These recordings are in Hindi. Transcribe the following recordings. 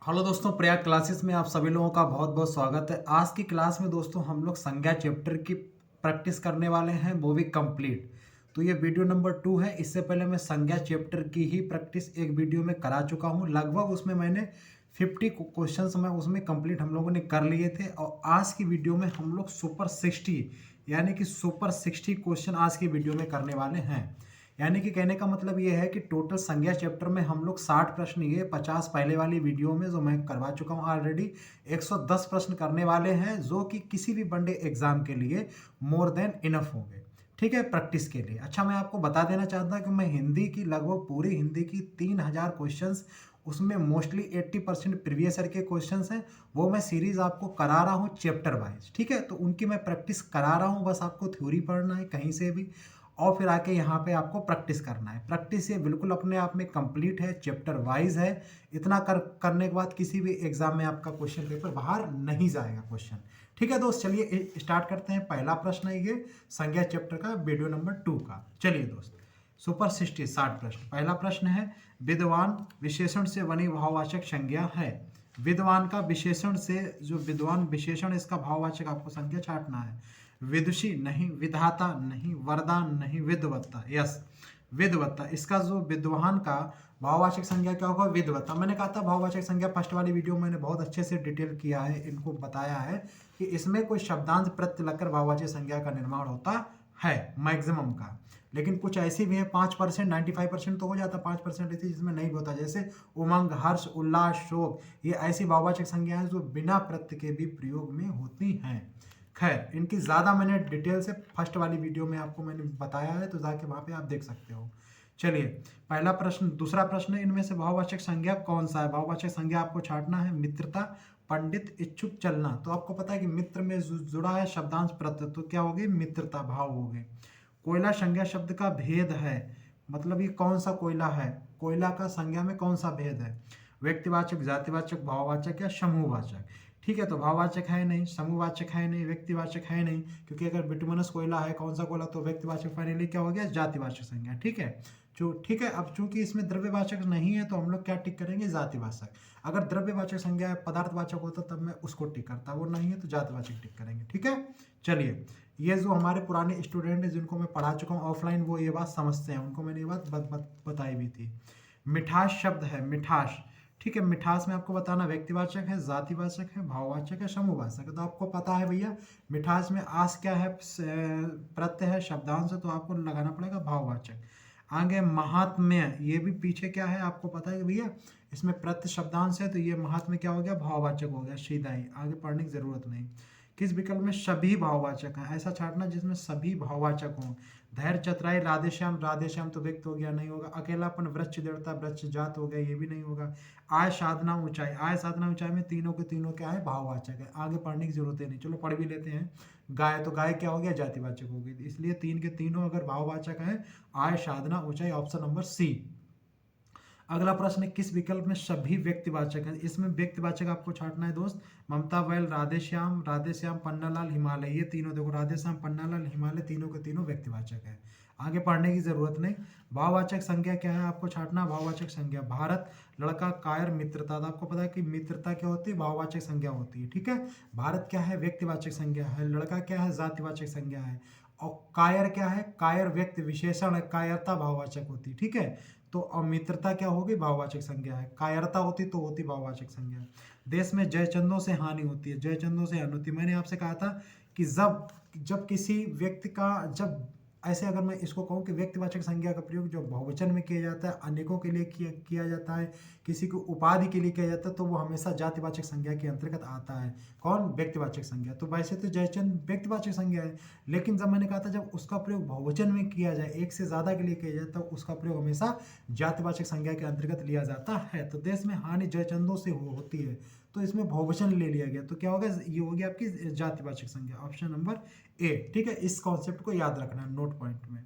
हेलो दोस्तों, प्रयाग क्लासेस में आप सभी लोगों का बहुत बहुत स्वागत है। आज की क्लास में दोस्तों हम लोग संज्ञा चैप्टर की प्रैक्टिस करने वाले हैं, वो भी कंप्लीट। तो ये वीडियो नंबर 2 है। इससे पहले मैं संज्ञा चैप्टर की ही प्रैक्टिस एक वीडियो में करा चुका हूँ। लगभग उसमें मैंने 50 क्वेश्चंस मैं उसमें कंप्लीट हम लोगों ने कर लिए थे। और आज की वीडियो में हम लोग सुपर 60 यानी कि सुपर 60 क्वेश्चन आज की वीडियो में करने वाले हैं। यानी कि कहने का मतलब ये है कि टोटल संज्ञा चैप्टर में हम लोग 60 प्रश्न, ये 50 पहले वाली वीडियो में जो मैं करवा चुका हूँ ऑलरेडी, 110 प्रश्न करने वाले हैं, जो कि किसी भी वनडे एग्जाम के लिए मोर देन इनफ होंगे। ठीक है, प्रैक्टिस के लिए। अच्छा, मैं आपको बता देना चाहता हूँ कि मैं हिंदी की लगभग पूरी हिंदी की 3000 क्वेश्चंस, उसमें मोस्टली 80% प्रीवियस ईयर के क्वेश्चंस हैं, वो मैं सीरीज आपको करा रहा हूँ चैप्टर वाइज। ठीक है, तो उनकी मैं प्रैक्टिस करा रहा हूँ, बस आपको थ्योरी पढ़ना है कहीं से भी, और फिर आके यहाँ पे आपको प्रैक्टिस करना है। प्रैक्टिस ये बिल्कुल अपने आप में कंप्लीट है, चैप्टर वाइज है। इतना करने के बाद किसी भी एग्जाम में आपका क्वेश्चन पेपर बाहर नहीं जाएगा क्वेश्चन। ठीक है दोस्त, चलिए स्टार्ट करते हैं। पहला प्रश्न है ये संज्ञा चैप्टर का, वीडियो नंबर 2 का। चलिए दोस्त, सुपर 60 प्रश्न। पहला प्रश्न है, विद्वान विशेषण से बनी भाववाचक संज्ञा है। विद्वान का विशेषण से, जो विद्वान विशेषण, इसका भाववाचक आपको संज्ञा छाटना है। विदुषी नहीं, विधाता नहीं, वरदान नहीं, विद्वत्ता। यस, विद्वत्ता। इसका जो विद्वान का भाववाचक संज्ञा क्या होगा? विद्वत्ता। मैंने कहा था भाववाचक संज्ञा, फर्स्ट वाली वीडियो मैंने बहुत अच्छे से डिटेल किया है, इनको बताया है कि इसमें कोई शब्दांश प्रत्यय लगकर भाववाचक संज्ञा का निर्माण होता है मैक्सिमम का। लेकिन कुछ ऐसी भी है 5%, 95% तो हो जाता, 5% ऐसी जिसमें नहीं भी होता, जैसे उमंग, हर्ष, उल्लास, शोक। ये ऐसी भाववाचक संज्ञा है जो बिना प्रत्यय के भी प्रयोग में होती हैं। खैर, इनकी ज़्यादा मैंने डिटेल से फर्स्ट वाली वीडियो में आपको मैंने बताया है, तो जाके वहाँ पे आप देख सकते हो। चलिए, पहला प्रश्न। दूसरा प्रश्न, इनमें से भाववाचक संज्ञा कौन सा है? भाववाचक संज्ञा आपको छाटना है। मित्रता, पंडित, इच्छुक, चलना। तो आपको पता है कि मित्र में जुड़ा है शब्दांश प्रत्यय, तो क्या होगी? मित्रता भाव हो गए। कोयला संज्ञा शब्द का भेद है, मतलब ये कौन सा कोयला है? कोयला का संज्ञा में कौन सा भेद है? व्यक्तिवाचक, जातिवाचक, भाववाचक या समूहवाचक? ठीक है, तो भाववाचक है नहीं, समूहवाचक है नहीं, व्यक्तिवाचक है नहीं, क्योंकि अगर बिटुमिनस कोयला है, कौन सा कोयला, तो व्यक्तिवाचक फाइनली क्या हो गया? जातिवाचक संज्ञा। ठीक है, जो ठीक है। अब चूंकि इसमें द्रव्यवाचक नहीं है, तो हम लोग क्या टिक करेंगे? जातिवाचक। अगर द्रव्यवाचक संज्ञा पदार्थवाचक होता तब मैं उसको टिक करता, वो नहीं है तो जातिवाचक टिक करेंगे। ठीक है, चलिए। ये जो हमारे पुराने स्टूडेंट हैं जिनको मैं पढ़ा चुका हूँ ऑफलाइन, वो ये बात समझते हैं, उनको मैंने ये बात बताई भी थी। मिठास शब्द है, मिठास। ठीक है, मिठास में आपको बताना व्यक्तिवाचक है, जातिवाचक है, भाववाचक है, समूहवाचक है। तो आपको पता है भैया, मिठास में आस क्या है? प्रत्यय है, शब्दांश है, तो आपको लगाना पड़ेगा भाववाचक। आगे महात्म्य, ये भी पीछे क्या है आपको पता है कि भैया, इसमें प्रत्यय शब्दांश है, तो ये महात्म्य क्या हो गया? भाववाचक हो गया, सीधा ही, आगे पढ़ने की जरूरत नहीं। किस विकल्प में सभी भाववाचक हैं? ऐसा छाटना जिसमें सभी भाववाचक हों। धैर्य, चतुराई, राधेश्याम, राधेश्याम तो व्यक्त हो गया, नहीं होगा। अकेलापन, वृक्ष देवता, वृक्ष जात हो गया, ये भी नहीं होगा। आय, साधना, ऊंचाई। आय, साधना, ऊंचाई में तीनों के तीनों क्या है? भाववाचक है, आगे पढ़ने की जरूरत है नहीं, चलो पढ़ भी लेते हैं। गाय, तो गाय क्या हो गया? जातिवाचक हो गई, इसलिए तीन के तीनों अगर भाववाचक है, आय, साधना, ऊंचाई, ऑप्शन नंबर सी। अगला प्रश्न है, किस विकल्प में सभी व्यक्तिवाचक हैं? इसमें व्यक्तिवाचक आपको छाटना है दोस्त। ममता, बैल, राधेश्याम, राधेश्याम, पन्नालाल, हिमालय, ये तीनों देखो, राधेश्याम, पन्नालाल, हिमालय, तीनों के तीनों व्यक्तिवाचक है, आगे पढ़ने की जरूरत नहीं। भाववाचक संज्ञा क्या है आपको छाटना? भाववाचक संज्ञा भारत, लड़का, कायर, मित्रता। तो आपको पता है कि मित्रता क्या होती है? भाववाचक संज्ञा होती है। ठीक है, भारत क्या है? व्यक्तिवाचक संज्ञा है। लड़का क्या है? जातिवाचक संज्ञा है। और कायर क्या है? कायर व्यक्ति विशेषण है, कायरता भाववाचक होती है। ठीक है, तो अमित्रता क्या होगी? भाववाचक संज्ञा है। कायरता होती तो होती भाववाचक संज्ञा। देश में जयचंदों से हानि होती है, जयचंदों से हानि होती है। मैंने आपसे कहा था कि जब जब किसी व्यक्ति का, जब ऐसे अगर मैं इसको कहूँ कि व्यक्तिवाचक संज्ञा का प्रयोग जो बहुवचन में किया जाता है, अनेकों के लिए किया जाता है, किसी को उपाधि के लिए किया जाता है, तो वो हमेशा जातिवाचक संज्ञा के अंतर्गत आता है। कौन? व्यक्तिवाचक संज्ञा। तो वैसे तो जयचंद व्यक्तिवाचक संज्ञा है, लेकिन जब मैंने कहा था जब उसका प्रयोग बहुवचन में किया जाए, एक से ज्यादा के लिए किया जाए, तो उसका प्रयोग हमेशा जातिवाचक संज्ञा के अंतर्गत लिया जाता है। तो देश में हानि जयचंदों से होती है, तो इसमें बहुवचन ले लिया गया, तो क्या होगा? ये होगी आपकी जातिवाचक संज्ञा, ऑप्शन नंबर ए। ठीक है, इस कॉन्सेप्ट को याद रखना है नोट पॉइंट में।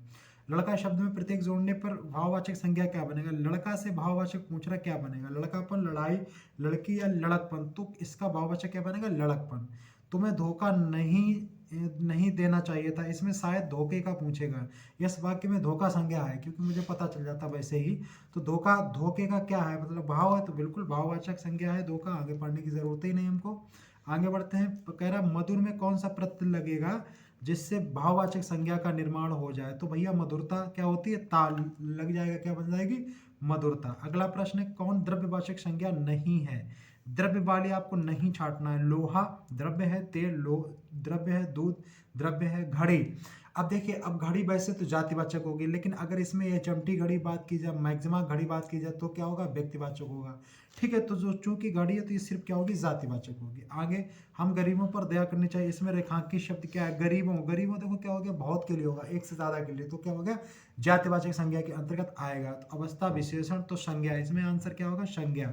लड़का शब्द में प्रत्येक जोड़ने पर भाववाचक संज्ञा क्या बनेगा? लड़का से भाववाचक पूछ रहा क्या बनेगा? लड़कापन, लड़ाई, लड़की या लड़कपन, तो इसका भाववाचक क्या बनेगा? लड़कपन। तुम्हें धोखा नहीं नहीं देना चाहिए था, इसमें शायद धोखे का पूछेगा। यस वाक्य में धोखा संज्ञा है, क्योंकि मुझे पता चल जाता वैसे ही। तो धोखा, धोखे का क्या है मतलब भाव है, तो बिल्कुल भाववाचक संज्ञा है धोखा, आगे पढ़ने की जरूरत ही नहीं हमको। आगे बढ़ते हैं। कह रहा मधुर में कौन सा प्रत्यय लगेगा जिससे भाववाचक संज्ञा का निर्माण हो जाए। तो भैया मधुरता क्या होती है, ता लग जाएगा, क्या बन जाएगी, मधुरता। अगला प्रश्न है कौन द्रव्यवाचक संज्ञा नहीं है। द्रव्य वाली आपको नहीं छाटना है। लोहा द्रव्य है, तेल लो द्रव्य है, दूध द्रव्य है, घड़ी। अब देखिए, अब घड़ी वैसे तो जातिवाचक होगी, लेकिन अगर इसमें ये चमटी घड़ी बात की जाए, मैक्सिमा घड़ी बात की जाए, तो क्या होगा, व्यक्तिवाचक होगा। ठीक है, तो जो चूंकि घड़ी है तो ये सिर्फ क्या होगी, जातिवाचक होगी। आगे, हम गरीबों पर दया करनी चाहिए, इसमें रेखांकित शब्द क्या है, गरीबों। गरीबों देखो क्या हो गया, बहुत के लिए होगा, एक से ज्यादा के लिए, तो क्या हो गया, जातिवाचक संज्ञा के अंतर्गत आएगा। तो अवस्था विशेषण तो संज्ञा, इसमें आंसर क्या होगा, संज्ञा।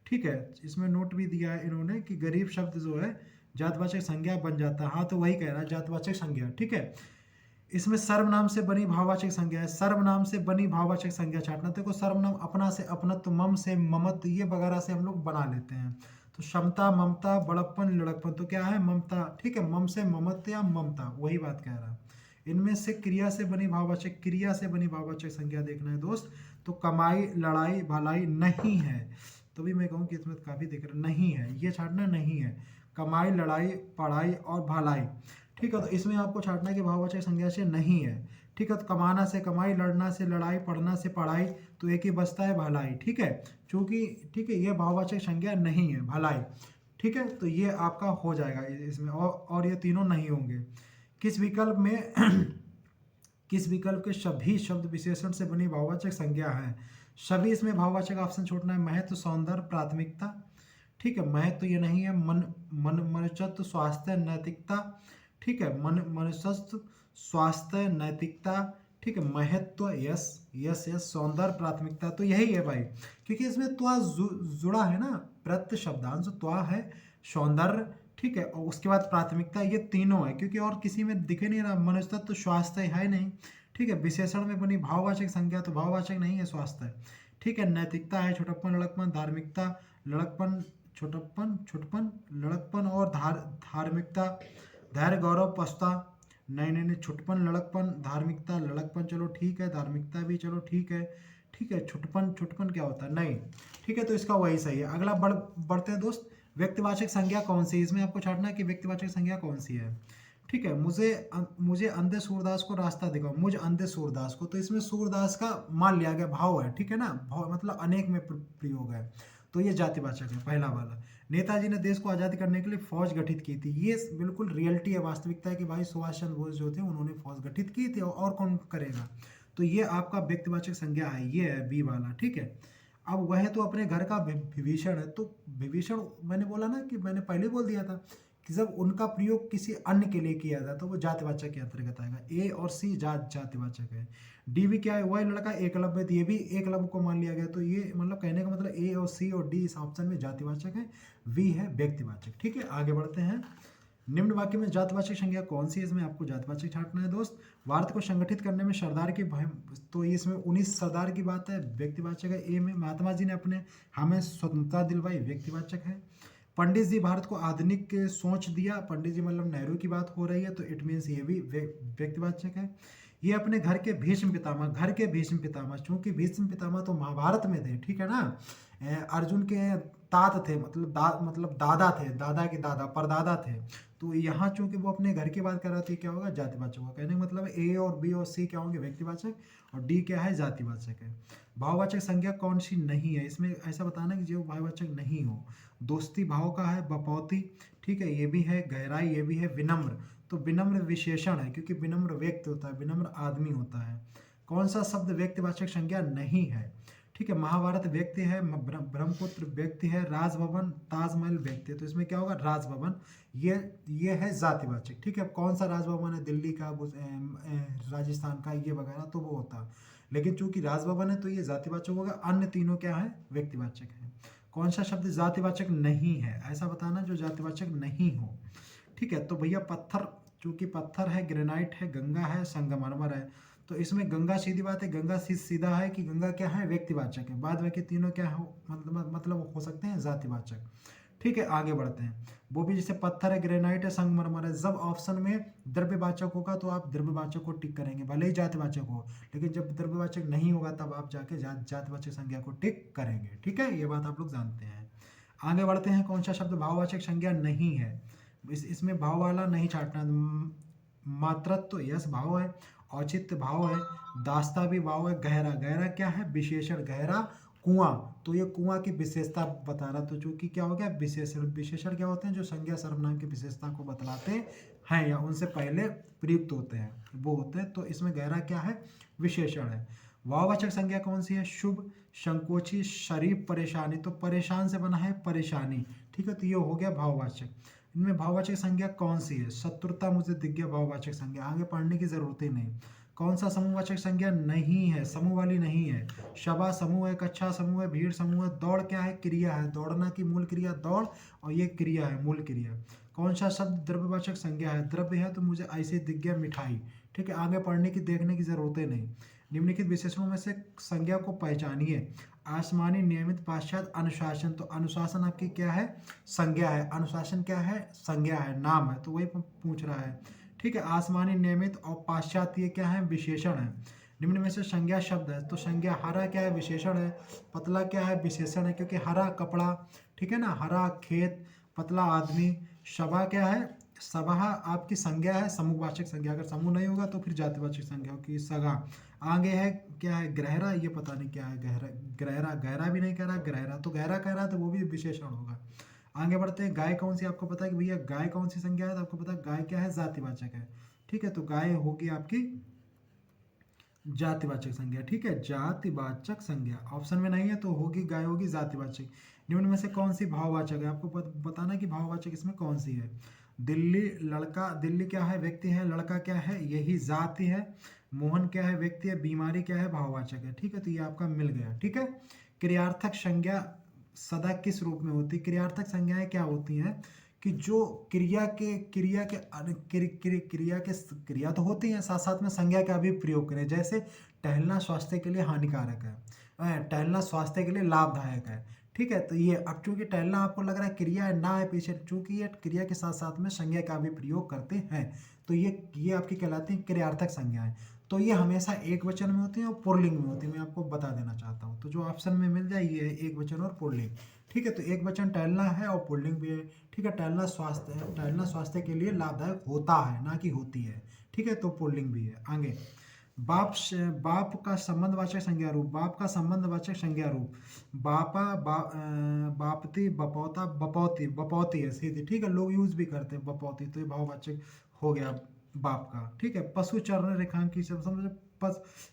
ठीक है, इसमें नोट भी दिया है इन्होंने कि गरीब शब्द जो है जातवाचक संज्ञा बन जाता है। हाँ, तो वही कह रहा है, जातवाचक संज्ञा। ठीक है, इसमें सर्वनाम से बनी भाववाचक संज्ञा है। सर्वनाम से बनी भाववाचक संज्ञा छाटना। देखो सर्वनाम अपना से अपनत्व, मम से ममत्व, ये वगैरह से हम लोग बना लेते हैं। तो क्षमता, ममता, बड़प्पन, लड़कपन, तो क्या है, ममता। ठीक है, मम से ममत्व या ममता, वही बात कह रहा है। इनमें से क्रिया से बनी भाववाचक, क्रिया से बनी भाववाचक संज्ञा देखना है दोस्त। तो कमाई, लड़ाई, भलाई नहीं है। तो भी मैं कहूँ कि इसमें काफ़ी दिख रहा नहीं है, ये छाटना नहीं है। कमाई, लड़ाई, पढ़ाई और भलाई। ठीक है, तो इसमें आपको छाटना है कि भाववाचक संज्ञा से नहीं है। ठीक है, तो कमाना से कमाई, लड़ना से लड़ाई, पढ़ना से पढ़ाई, तो एक ही बचता है भलाई। ठीक है, चूंकि ठीक है ये भाववाचक संज्ञा नहीं है, भलाई। ठीक है, तो ये आपका हो जाएगा इसमें, और ये तीनों नहीं होंगे। किस विकल्प में किस विकल्प के सभी शब्द विशेषण से बनी भाववाचक संज्ञा है। सभी, इसमें भाववाचक ऑप्शन छोड़ना है। महत्व, सौंदर्य, प्राथमिकता। ठीक है, महत्व ये नहीं है। मनुष्यत्व, स्वास्थ्य, नैतिकता। ठीक है, मनुष्यत्व, स्वास्थ्य, नैतिकता। ठीक है, महत्व, यस यस यस, सौंदर्य, प्राथमिकता, तो यही है भाई, क्योंकि इसमें त्वा जुड़ा है ना, प्रत्यय शब्दांश त्वा है, सौंदर्य, ठीक है, और उसके बाद प्राथमिकता, ये तीनों है, क्योंकि और किसी में दिखे नहीं रहा। मनुष्यत्व तो स्वास्थ्य है नहीं। ठीक है, विशेषण में बनी भाववाचक संज्ञा, तो भाववाचक नहीं है, स्वास्थ्य। ठीक है, नैतिकता है, छोटप्पन, लड़कपन, धार्मिकता, लड़कपन, छोटप्पन, छुटपन, लड़कपन और धार्मिकता, धैर्य, गौरव, पछता। नहीं नहीं नहीं, छुटपन, लड़कपन, धार्मिकता, लड़कपन, चलो ठीक है, धार्मिकता भी चलो ठीक है। ठीक है, छुटपन, छुटपन क्या होता है, नहीं। ठीक है, तो इसका वही सही है। अगला बढ़ते हैं दोस्त। व्यक्तिवाचक संज्ञा कौन सी, इसमें आपको छाटना है कि व्यक्तिवाचक संज्ञा कौन सी है। ठीक है, मुझे अंधे सूरदास को रास्ता दिखाओ। मुझ अंधे सूरदास को, तो इसमें सूरदास का मान लिया गया, भाव है। ठीक है ना, भाव मतलब अनेक में प्रयोग है, तो ये जातिवाचक है, पहला वाला। नेताजी ने देश को आज़ाद करने के लिए फौज गठित की थी, ये बिल्कुल रियलिटी है, वास्तविकता है कि भाई सुभाष चंद्र बोस जो थे उन्होंने फौज गठित की थी, और कौन करेगा। तो ये आपका व्यक्तिवाचक संज्ञा है, ये है बी वाला। ठीक है, अब वह तो अपने घर का विभीषण है, तो विभीषण मैंने बोला ना, कि मैंने पहले बोल दिया था कि जब उनका प्रयोग किसी अन्य के लिए किया जाता तो वो जातिवाचक के अंतर्गत आएगा। ए और सी जातिवाचक है। डी भी क्या है, वह लड़का एकलव्य, तो ये भी एकलव्य को मान लिया गया, तो ये मतलब कहने का मतलब ए और सी और डी इस ऑप्शन में जातिवाचक है, वी है व्यक्तिवाचक। ठीक है, आगे बढ़ते हैं। निम्न वाक्य में जातिवाचक संज्ञा कौन सी है, इसमें आपको जातिवाचक छाटना है दोस्त। भारत को संगठित करने में सरदार की, तो इसमें 19 सरदार की बात है, व्यक्तिवाचक है। ए में महात्मा जी ने अपने हमें स्वतंत्रता दिलवाई, व्यक्तिवाचक है। पंडित जी भारत को आधुनिक सोच दिया, पंडित जी मतलब नेहरू की बात हो रही है, तो इट मीन्स ये भी व्यक्तिवाचक है। ये अपने घर के भीष्म पितामह, घर के भीष्म पितामह, चूंकि भीष्म पितामह तो महाभारत में थे, ठीक है ना, अर्जुन के तात थे, मतलब दादा थे, दादा के दादा, परदादा थे। तो यहाँ चूंकि वो अपने घर की बात कर रहा था, क्या होगा, जातिवाचक होगा। कहने का मतलब ए और बी और सी क्या होंगे, व्यक्तिवाचक, और डी क्या है, जातिवाचक है। भाववाचक संज्ञा कौन सी नहीं है, इसमें ऐसा बताना कि जो भाववाचक नहीं हो। दोस्ती भाव का है, बपौती, ठीक है, ये भी है। गहराई, ये भी है। विनम्र, तो विनम्र विशेषण है, क्योंकि विनम्र व्यक्ति होता है, विनम्र आदमी होता है। कौन सा शब्द व्यक्तिवाचक संज्ञा नहीं है, ठीक है, महाभारत व्यक्ति है, ब्रह्मपुत्र व्यक्ति है, राजभवन, ताजमहल व्यक्ति है, तो इसमें क्या होगा, राजभवन, ये है जातिवाचक। ठीक है, कौन सा राजभवन है, दिल्ली का, राजस्थान का, ये वगैरह, तो वो होता, लेकिन चूंकि राजभवन है तो ये जातिवाचक होगा। अन्य तीनों क्या है, व्यक्तिवाचक है। कौन सा शब्द जातिवाचक नहीं है, ऐसा बताना जो जातिवाचक नहीं हो। ठीक है, तो भैया पत्थर, चूंकि पत्थर है, ग्रेनाइट है, गंगा है, संगमरमर है, तो इसमें गंगा, सीधी बात है, गंगा सीधा है कि गंगा क्या है, व्यक्तिवाचक है। बाद में के तीनों क्या हो, मतलब हो सकते हैं जातिवाचक। ठीक है, आगे बढ़ते हैं। वो भी जैसे पत्थर है, ग्रेनाइट है, संगमरमर है। जब ऑप्शन में द्रव्यवाचक होगा तो आप द्रव्यवाचक को टिक करेंगे, भले ही जातिवाचक हो, लेकिन जब द्रव्यवाचक नहीं होगा तब आप जाके जातिवाचक संज्ञा को टिक करेंगे। ठीक है, ये बात आप लोग जानते हैं। आगे बढ़ते हैं। कौन सा शब्द भाववाचक संज्ञा नहीं है? इसमें भाव वाला नहीं छाटना। मात्रत्व यस भाव है, औचित्य भाव है, दास्ता भी भाव है, गहरा, गहरा क्या है? विशेषण। गहरा कुआं, तो ये कुआं की विशेषता बता रहा, तो चूंकि क्या हो गया? विशेषण। विशेषण क्या होते हैं? जो संज्ञा सर्वनाम की विशेषता को बतलाते हैं या उनसे पहले प्रयुक्त होते हैं, वो होते हैं। तो इसमें गहरा क्या है? विशेषण है। भाववाचक संज्ञा कौन सी है? शुभ, संकोची, शरीफ, परेशानी। तो परेशान से बना है परेशानी। ठीक है, तो ये हो गया भाववाचक। इनमें भाववाचक संज्ञा कौन सी है? शत्रुता मुझे दिख गया भाववाचक संज्ञा, आगे पढ़ने की जरूरत ही नहीं। कौन सा समूहवाचक संज्ञा नहीं है? समूह वाली नहीं है। सभा समूह है, कक्षा समूह है, भीड़ समूह है। दौड़ क्या है? क्रिया है, दौड़ना की मूल क्रिया दौड़, और ये क्रिया है, मूल क्रिया। कौन सा शब्द द्रव्यवाचक संज्ञा है? द्रव्य है, तो मुझे ऐसे दिख गया मिठाई। ठीक है, आगे पढ़ने की देखने की जरूरत ही नहीं। निम्नलिखित विशेषणों में से संज्ञा को पहचानिए। आसमानी, नियमित, पाश्चात्य, अनुशासन। तो अनुशासन आपकी क्या है? संज्ञा है। अनुशासन क्या है? संज्ञा है, नाम है, तो वही पूछ रहा है। ठीक है, आसमानी, नियमित और पाश्चात्य ये क्या है? विशेषण है। निम्न में से संज्ञा शब्द है, तो संज्ञा हरा क्या है? विशेषण है। पतला क्या है? विशेषण है, क्योंकि हरा कपड़ा, ठीक है ना, हरा खेत, पतला आदमी। सभा क्या है? सभा आपकी संज्ञा है, समूहवाचक संज्ञा। अगर समूह नहीं होगा तो फिर जातिवाचक संज्ञा होगी, सगा। आगे है क्या है? गहरा, ये पता नहीं क्या है गहरा। गहरा, गहरा भी नहीं कह रहा, गहरा तो गहरा कह रहा है, तो वो भी विशेषण होगा। आगे बढ़ते हैं। गाय कौन सी? आपको पता है कि भैया गाय कौन सी संज्ञा है? तो आपको पता है गाय क्या है? जातिवाचक है। ठीक है, तो गाय होगी आपकी जातिवाचक संज्ञा। ठीक है, जातिवाचक संज्ञा ऑप्शन में नहीं है, तो होगी गाय, होगी जातिवाचक। निम्न में से कौन सी भाववाचक है? आपको बताना कि भाववाचक इसमें कौन सी है। दिल्ली, लड़का, दिल्ली क्या है? व्यक्ति है। लड़का क्या है? यही जाति है। मोहन क्या है? व्यक्ति है। बीमारी क्या है? भाववाचक है। ठीक है, तो ये आपका मिल गया। ठीक है, क्रियार्थक संज्ञा सदा किस रूप में होती है? क्रियार्थक संज्ञाएं क्या होती हैं कि जो क्रिया के क्रिया तो होती है, साथ साथ में संज्ञा का भी प्रयोग करें। जैसे टहलना स्वास्थ्य के लिए हानिकारक है, टहलना स्वास्थ्य के लिए लाभदायक है। ठीक है, तो ये अब चूंकि टहलना आपको लग रहा है क्रिया है, ना है पीछे, चूंकि ये क्रिया के साथ साथ में संज्ञा का भी प्रयोग करते हैं, तो ये आपकी कहलाती है क्रियार्थक संज्ञाएं। तो ये हमेशा एक वचन में होती है और पुल्लिंग में होती है, मैं आपको बता देना चाहता हूँ। तो जो ऑप्शन में मिल जाए ये है एक वचन और पुल्लिंग। ठीक है, तो एक वचन टहलना है और पुल्लिंग भी है। ठीक है, टहलना स्वास्थ्य है, टहलना स्वास्थ्य के लिए लाभदायक होता है, ना कि होती है। ठीक है, तो पुल्लिंग भी है। आगे बाप का संबंधवाचक संज्ञा रूप। बाप का संबंधवाचक संज्ञा रूप बापा, बापती, बपौता, बपौती। बपौती है सीधी। ठीक है, लोग यूज भी करते हैं बपौती, तो ये भाववाचक हो गया बाप का। ठीक है, पशु चरण रेखांकी सब समझ।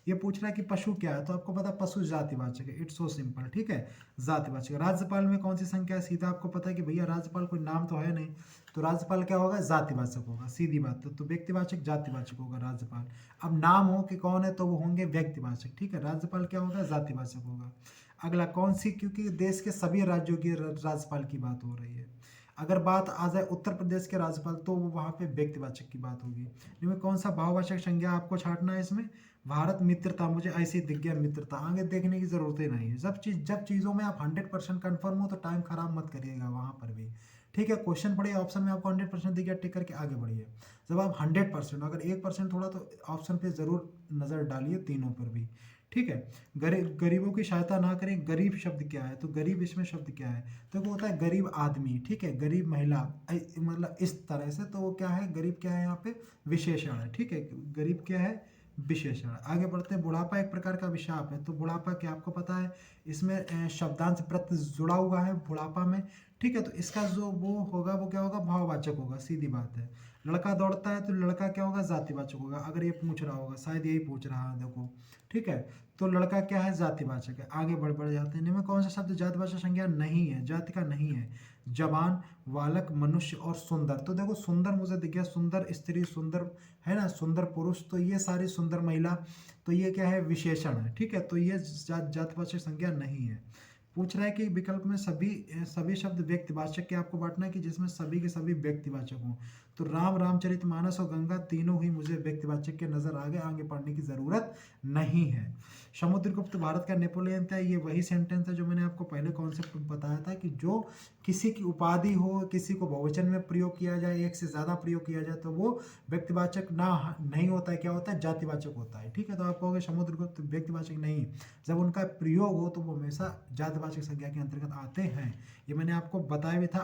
ये पूछ रहा है कि पशु क्या है, तो आपको पता है पशु जातिवाचक है। It's so simple. ठीक है, जातिवाचक। राज्यपाल में कौन सी संख्या है? सीधा आपको पता है कि भैया राज्यपाल कोई नाम तो है नहीं, तो राज्यपाल क्या होगा? जातिवाचक होगा, सीधी बात है। तो व्यक्तिवाचक जातिवाचक होगा राज्यपाल। अब नाम हो कि कौन है तो वो होंगे व्यक्तिवाचक। ठीक है, राज्यपाल क्या होगा? जातिवाचक होगा। अगला कौन सी? क्योंकि देश के सभी राज्यों की राज्यपाल की बात हो रही है। अगर बात आ जाए उत्तर प्रदेश के राज्यपाल, तो वो वहाँ पे व्यक्तिवाचक की बात होगी। इनमें कौन सा भाववाचक संज्ञा आपको छाटना है इसमें? भारत, मित्रता, मुझे ऐसे ही दिख गया मित्रता, आगे देखने की जरूरत ही नहीं है। जब चीज़ों में आप 100% कन्फर्म हो तो टाइम खराब मत करिएगा वहाँ पर भी। ठीक है, क्वेश्चन पढ़िए, ऑप्शन में आपको 100% दिख गया, टिक करके आगे बढ़िए। जब आप 100%, अगर 1% थोड़ा तो ऑप्शन पे जरूर नज़र डालिए, तीनों पर भी। ठीक है, गरीबों की सहायता ना करें। गरीब शब्द क्या है? तो गरीब इसमें शब्द क्या है? तो वो होता है गरीब आदमी। ठीक है, गरीब महिला, मतलब इस तरह से, तो वो क्या है? गरीब क्या है? यहाँ पे विशेषण है। ठीक है, गरीब क्या है? विशेषण। आगे बढ़ते हैं। बुढ़ापा एक प्रकार का विषाप है, तो बुढ़ापा क्या आपको पता है? इसमें शब्दांश प्रत्यय जुड़ा हुआ है बुढ़ापा में। ठीक है, तो इसका जो वो होगा वो क्या होगा? भाववाचक होगा, सीधी बात है। लड़का दौड़ता है, तो लड़का क्या होगा? जातिवाचक होगा। अगर ये पूछ रहा होगा, शायद यही पूछ रहा है, देखो। ठीक है, तो लड़का क्या है? जातिवाचक है। आगे बढ़ जाते हैं। इनमें कौन सा शब्द जातिवाचक संज्ञा नहीं है? जाति का नहीं है। जवान, बालक, मनुष्य और सुंदर। तो देखो सुंदर मुझे दिख गया, सुंदर स्त्री, सुंदर है ना, सुंदर पुरुष, तो ये सारी सुंदर महिला, तो ये क्या है? विशेषण है। ठीक है, तो ये जातिवाचक संज्ञा नहीं है। पूछ रहा है कि विकल्प में सभी शब्द व्यक्तिवाचक के आपको बांटना है कि जिसमें सभी के सभी व्यक्तिवाचक हों। तो राम, रामचरितमानस और गंगा तीनों ही मुझे व्यक्तिवाचक के नजर आ गए, आगे पढ़ने की जरूरत नहीं है। समुद्रगुप्त भारत का नेपोलियन था, ये वही सेंटेंस है जो मैंने आपको पहले कॉन्सेप्ट बताया था कि जो किसी की उपाधि हो, किसी को बहुवचन में प्रयोग किया जाए, एक से ज़्यादा प्रयोग किया जाए तो वो व्यक्तिवाचक नहीं होता है, क्या होता है, जातिवाचक होता है। ठीक है, तो आप कहोगे समुद्रगुप्त व्यक्तिवाचक नहीं, जब उनका प्रयोग हो तो वो हमेशा जातिवाचक संज्ञा के अंतर्गत आते हैं। ये मैंने आपको बताया भी था,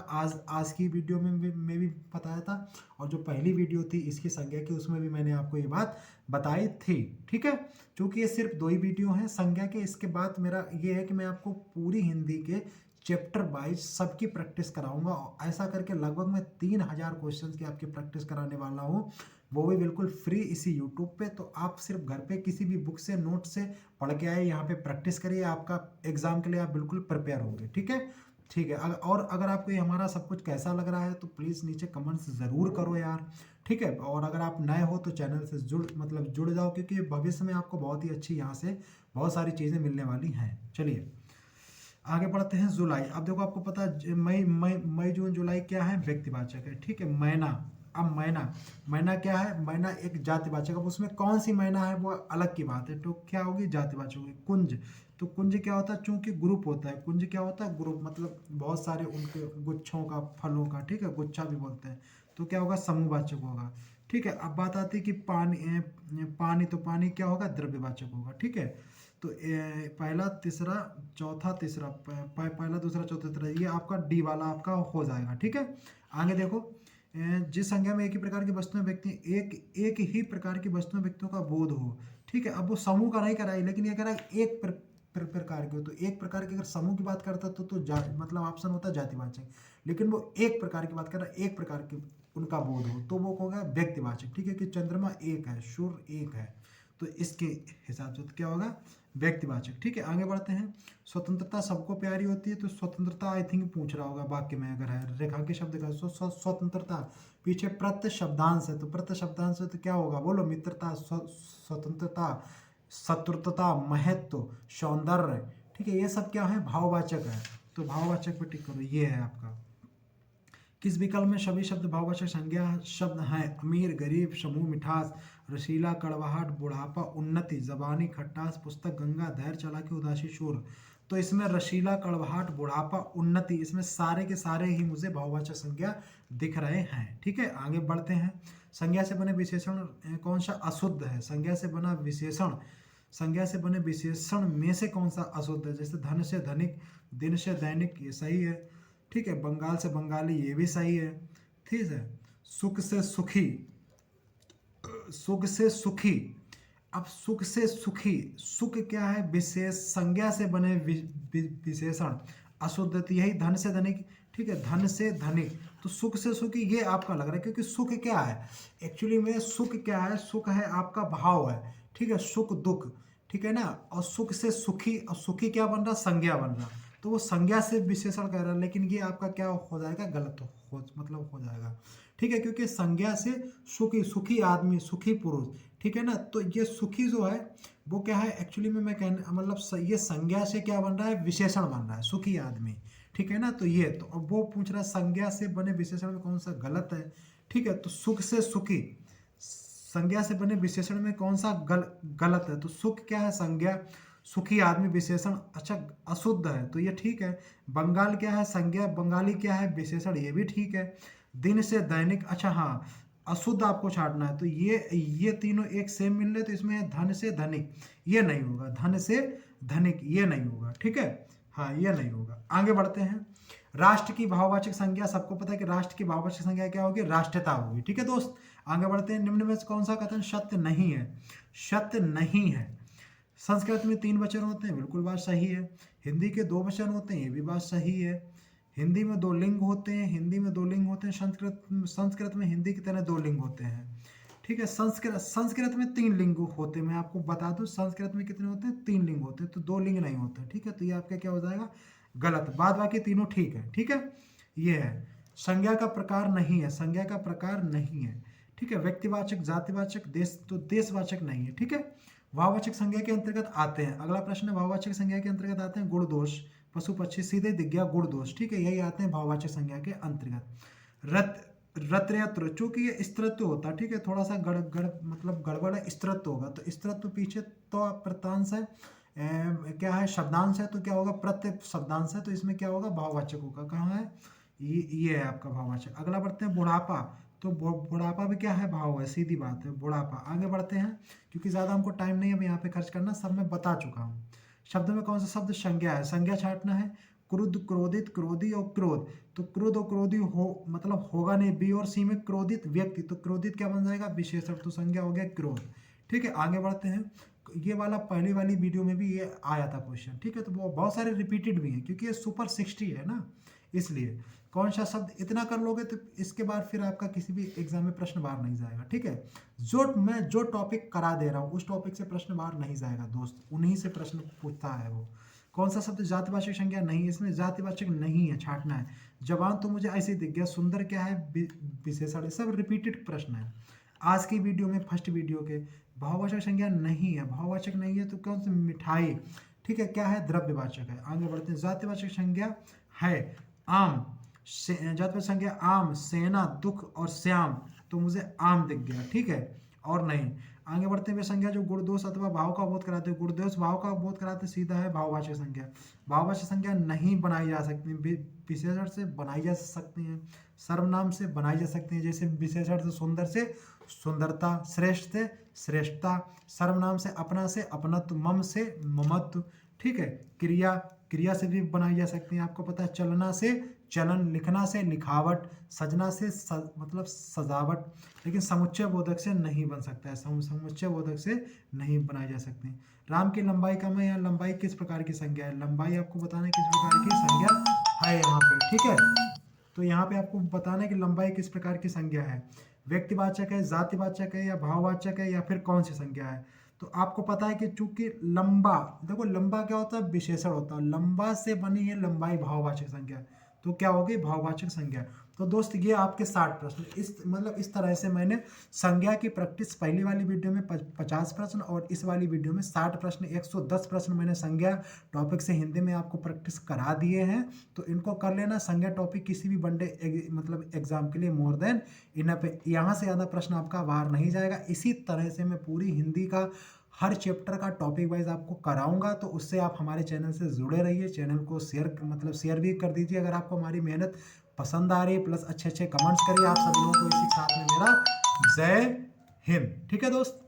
आज की वीडियो में भी बताया था, और जो पहली वीडियो थी इसकी संज्ञा की उसमें भी मैंने आपको ये बात बताई थी। ठीक है, क्योंकि ये सिर्फ 2 ही वीडियो हैं संज्ञा के, इसके बाद मेरा ये है कि मैं आपको पूरी हिंदी के चैप्टर वाइज सबकी प्रैक्टिस कराऊंगा, और ऐसा करके लगभग मैं 3000 क्वेश्चंस की आपकी प्रैक्टिस कराने वाला हूँ, वो भी बिल्कुल फ्री इसी यूट्यूब पे। तो आप सिर्फ घर पे किसी भी बुक से, नोट से पढ़ के आए, यहाँ पे प्रैक्टिस करिए, आपका एग्जाम के लिए आप बिल्कुल प्रिपेयर होंगे। ठीक है, ठीक है। और अगर आपको ये हमारा सब कुछ कैसा लग रहा है तो प्लीज़ नीचे कमेंट्स ज़रूर करो यार। ठीक है, और अगर आप नए हो तो चैनल से जुड़ जाओ, क्योंकि भविष्य में आपको बहुत ही अच्छी यहाँ से बहुत सारी चीज़ें मिलने वाली हैं। चलिए आगे बढ़ते हैं। जुलाई, अब देखो आपको पता है मई जून जुलाई क्या है, व्यक्तिवाचक है। ठीक है, महीना, अब महीना क्या है, महीना एक जातिवाचक। अब उसमें कौन सी महीना है वो अलग की बात है, तो क्या होगी, जातिवाचक होगी। कुंज, तो कुंज क्या होता है, चूंकि ग्रुप होता है, कुंज क्या होता है, ग्रुप, मतलब बहुत सारे उनके गुच्छों का, फलों का। ठीक है, गुच्छा भी बोलते हैं, तो क्या होगा, समूहवाचक होगा। ठीक है, अब बात आती है कि पानी, तो पानी क्या होगा, द्रव्यवाचक होगा। ठीक है, तो पहला तीसरा चौथा तीसरा, पहला दूसरा चौथा तीसरा, ये आपका डी वाला आपका हो जाएगा। ठीक है, आगे देखो, जिस संख्या में एक ही प्रकार की वस्तुएं व्यक्ति एक ही प्रकार की वस्तुएं व्यक्तियों का बोध हो। ठीक है, अब वो समूह का नहीं कराई, लेकिन ये करा एक प्रकार के हो, तो एक प्रकार के अगर समूह की बात करता तो मतलब ऑप्शन होता है जातिवाचक, लेकिन वो एक प्रकार की बात कर रहा है, एक प्रकार की उनका बोध हो, तो वो होगा व्यक्तिवाचक। ठीक है, कि चंद्रमा एक है, सूर्य एक है, तो इसके हिसाब से तो क्या होगा, व्यक्तिवाचक। ठीक है, आगे बढ़ते हैं। स्वतंत्रता सबको प्यारी होती है, तो स्वतंत्रता आई थिंक पूछ रहा होगा वाक्य में अगर है, रेखांकित शब्द का स्वतंत्रता, पीछे प्रत्यय शब्दांश है, तो प्रत्यय शब्दांश है तो क्या होगा, बोलो, मित्रता, स्वतंत्रता, शत्रुता, महत्व, सौंदर्य। ठीक है, ये सब क्या है, भाववाचक है, तो भाववाचक पे टिक करो, ये है आपका। किस विकल्प में सभी शब्द भाववाचक संज्ञा शब्द हैं, अमीर, गरीब, समूह, मिठास, रसीला, कड़वाहट, बुढ़ापा, उन्नति, जबानी, खट्टास, पुस्तक, गंगा, धैर्य, चालाकी, उदासी, शूर। तो इसमें रसीला, कड़वाहट, बुढ़ापा, उन्नति, इसमें सारे के सारे ही मुझे भाववाचक संज्ञा दिख रहे हैं। ठीक है, आगे बढ़ते हैं। संज्ञा से बने विशेषण कौन सा अशुद्ध है, संज्ञा से बने विशेषण में से कौन सा अशुद्ध है, जैसे धन से धनिक, दिन से दैनिक, ये सही है। ठीक है, बंगाल से बंगाली, ये भी सही है। ठीक है, सुख से सुखी, अब सुख से सुखी, सुख क्या है, विशेष संज्ञा से बने विशेषण अशुद्ध, यही धन से धनिक। ठीक है, धन से धनिक, तो सुख से सुखी ये आपका लग रहा है, क्योंकि सुख क्या है, एक्चुअली में सुख क्या है, सुख है आपका भाव है। ठीक है, सुख दुख, ठीक है ना, और सुख से सुखी, और सुखी क्या बन रहा, संज्ञा बन रहा, तो वो संज्ञा से विशेषण कह रहा है, लेकिन ये आपका क्या हो जाएगा, गलत मतलब हो जाएगा। ठीक है, क्योंकि संज्ञा से सुखी आदमी, सुखी पुरुष, ठीक है ना, तो ये सुखी जो है वो क्या है, एक्चुअली में मैं कहना मतलब ये संज्ञा से क्या बन रहा है, विशेषण बन रहा है, सुखी आदमी। ठीक है ना, तो ये तो अब वो पूछ रहा है संज्ञा से बने विशेषण में कौन सा गलत है। ठीक है, तो सुख से सुखी, संज्ञा से बने विशेषण में कौन सा गलत है, तो सुख क्या है, संज्ञा, सुखी आदमी विशेषण, अच्छा अशुद्ध है, तो ये ठीक है। बंगाल क्या है, संज्ञा, बंगाली क्या है, विशेषण, ये भी ठीक है। दिन से दैनिक, अच्छा हाँ, अशुद्ध आपको छाटना है, तो ये तीनों एक सेम मिल रहे, तो इसमें धन से धनिक, ये नहीं होगा, धन से धनिक ये नहीं होगा। ठीक है, हाँ ये नहीं होगा। आगे बढ़ते हैं। राष्ट्र की भाववाचक संज्ञा, सबको पता है कि राष्ट्र की भाववाचक संज्ञा क्या होगी, राष्ट्रता होगी। ठीक है दोस्त, आगे बढ़ते हैं। निम्न में से कौन सा कथन सत्य नहीं है, सत्य नहीं है। संस्कृत में 3 वचन होते हैं, बिल्कुल बात सही है। हिंदी के 2 वचन होते हैं, ये भी बात सही है। हिंदी में 2 लिंग होते हैं, संस्कृत में हिंदी की तरह 2 लिंग होते हैं। ठीक है, संस्कृत में 3 लिंग होते हैं, मैं आपको बता दूं, संस्कृत में कितने होते हैं, 3 लिंग होते हैं, तो 2 लिंग नहीं होते। ठीक है, तो ये आपका क्या हो जाएगा, गलत। बाद बाकी तीनों ठीक है। ठीक है, ये है। संज्ञा का प्रकार नहीं है, संज्ञा का प्रकार नहीं है। ठीक है, व्यक्तिवाचक, जातिवाचक, देशवाचक नहीं है। ठीक है, भाववाचक संज्ञा के अंतर्गत आते हैं। अगला प्रश्न है, भाववाचक संज्ञा के अंतर्गत आते हैं गुण दोष, पशु पक्षी सीधे दिख गया गुण दोष, ठीक है, यही आते हैं भाववाचक संज्ञा के अंतर्गत। रत रत्रयत्र, चूंकि ये स्त्रीत्व होता है, ठीक है, थोड़ा सा मतलब गड़बड़ है, स्त्रीत्व होगा तो स्त्रीत्व पीछे तो प्रत्ययांश है, क्या है शब्दांश है, तो क्या होगा प्रत्यय शब्दांश है, तो इसमें क्या होगा भाववाचक होगा। कहाँ है ये है आपका भाववाचक। अगला बढ़ते हैं बुढ़ापा, तो बुढ़ापा भी क्या है भाव है, सीधी बात है बुढ़ापा। आगे बढ़ते हैं क्योंकि ज़्यादा हमको टाइम नहीं है अब यहाँ पे खर्च करना, सब मैं बता चुका हूँ। शब्द में कौन सा शब्द संज्ञा है, संज्ञा छांटना है। क्रुद्ध, क्रोधित, क्रोधी और क्रोध, तो क्रोध और क्रोधी हो मतलब होगा नहीं, बी और सी में क्रोधित व्यक्ति, तो क्रोधित क्या बन जाएगा विशेषण, तो संज्ञा हो गया क्रोध, ठीक है। आगे बढ़ते हैं, ये वाला पहली वाली वीडियो में भी ये आया था क्वेश्चन, ठीक है, तो वो बहुत सारे रिपीटेड भी हैं क्योंकि ये सुपर 60 है ना, इसलिए कौन सा शब्द इतना कर लोगे तो इसके बाद फिर आपका किसी भी एग्जाम में प्रश्न बाहर नहीं जाएगा, ठीक है। जो टॉपिक करा दे रहा हूँ उस टॉपिक से प्रश्न बाहर नहीं जाएगा दोस्त, उन्हीं से प्रश्न पूछता है वो। कौन सा शब्द जातिवाचक संज्ञा नहीं है, इसमें जातिवाचक नहीं है, छांटना है। जवान तो मुझे ऐसे ही दिख गया, सुंदर क्या है विशेषण, सब रिपीटेड प्रश्न है आज की वीडियो में, फर्स्ट वीडियो के। भाववाचक संज्ञा नहीं है, भाववाचक नहीं है तो कौन सी मिठाई, ठीक है, क्या है द्रव्यवाचक है। आगे बढ़ते हैं, जातिवाचक संज्ञा है आम, जातिवाचक संज्ञा आम, सेना, दुख और श्याम, तो मुझे आम दिख गया, ठीक है, और नहीं। आगे बढ़ते हुए संज्ञा जो गुण दोष अथवा भाव का बोध कराते हैं, गुण दोष भाव का बोध कराते सीधा है भाववाचक संज्ञा। भाववाचक संज्ञा नहीं बनाई जा सकती, विशेषण से बनाई जा सकती हैं, सर्वनाम से बनाई जा सकती हैं, जैसे विशेषण से सुंदर से सुंदरता, श्रेष्ठ से श्रेष्ठता, सर्वनाम से अपना से अपनत्व, मम से ममत्व, ठीक है। क्रिया से भी बनाई जा सकती हैं, आपको पता है, चलना से चलन, लिखना से लिखावट, सजना से मतलब सजावट, लेकिन समुच्चय बोधक से नहीं बन सकता है, समुच्चय बोधक से नहीं बनाई जा सकती। राम की लंबाई कम है, यहाँ लंबाई किस प्रकार की संज्ञा है, लंबाई आपको बताना है किस प्रकार की संज्ञा है यहाँ पे, ठीक है। तो यहाँ पे आपको बताना है कि लंबाई किस प्रकार की संज्ञा है, व्यक्तिवाचक है, जातिवाचक है, या भाववाचक है, या फिर कौन सी संज्ञा है। तो आपको पता है कि चूंकि लंबा, देखो लंबा क्या होता है विशेषण होता है, लंबा से बनी है लंबाई भाववाचक संज्ञा, तो क्या होगी भाववाचक संज्ञा। तो दोस्त ये आपके 60 प्रश्न, इस तरह से मैंने संज्ञा की प्रैक्टिस पहली वाली वीडियो में 50 प्रश्न और इस वाली वीडियो में 60 प्रश्न, 110 प्रश्न मैंने संज्ञा टॉपिक से हिंदी में आपको प्रैक्टिस करा दिए हैं। तो इनको कर लेना, संज्ञा टॉपिक किसी भी वनडे मतलब एग्जाम के लिए मोर देन इनफ है, यहाँ से ज़्यादा प्रश्न आपका बाहर नहीं जाएगा। इसी तरह से मैं पूरी हिंदी का हर चैप्टर का टॉपिक वाइज आपको कराऊंगा, तो उससे आप हमारे चैनल से जुड़े रहिए, चैनल को शेयर भी कर दीजिए अगर आपको हमारी मेहनत पसंद आ रही है, प्लस अच्छे कमेंट्स करिए। आप सभी लोगों को इसी के साथ में मेरा जय हिंद, ठीक है दोस्त।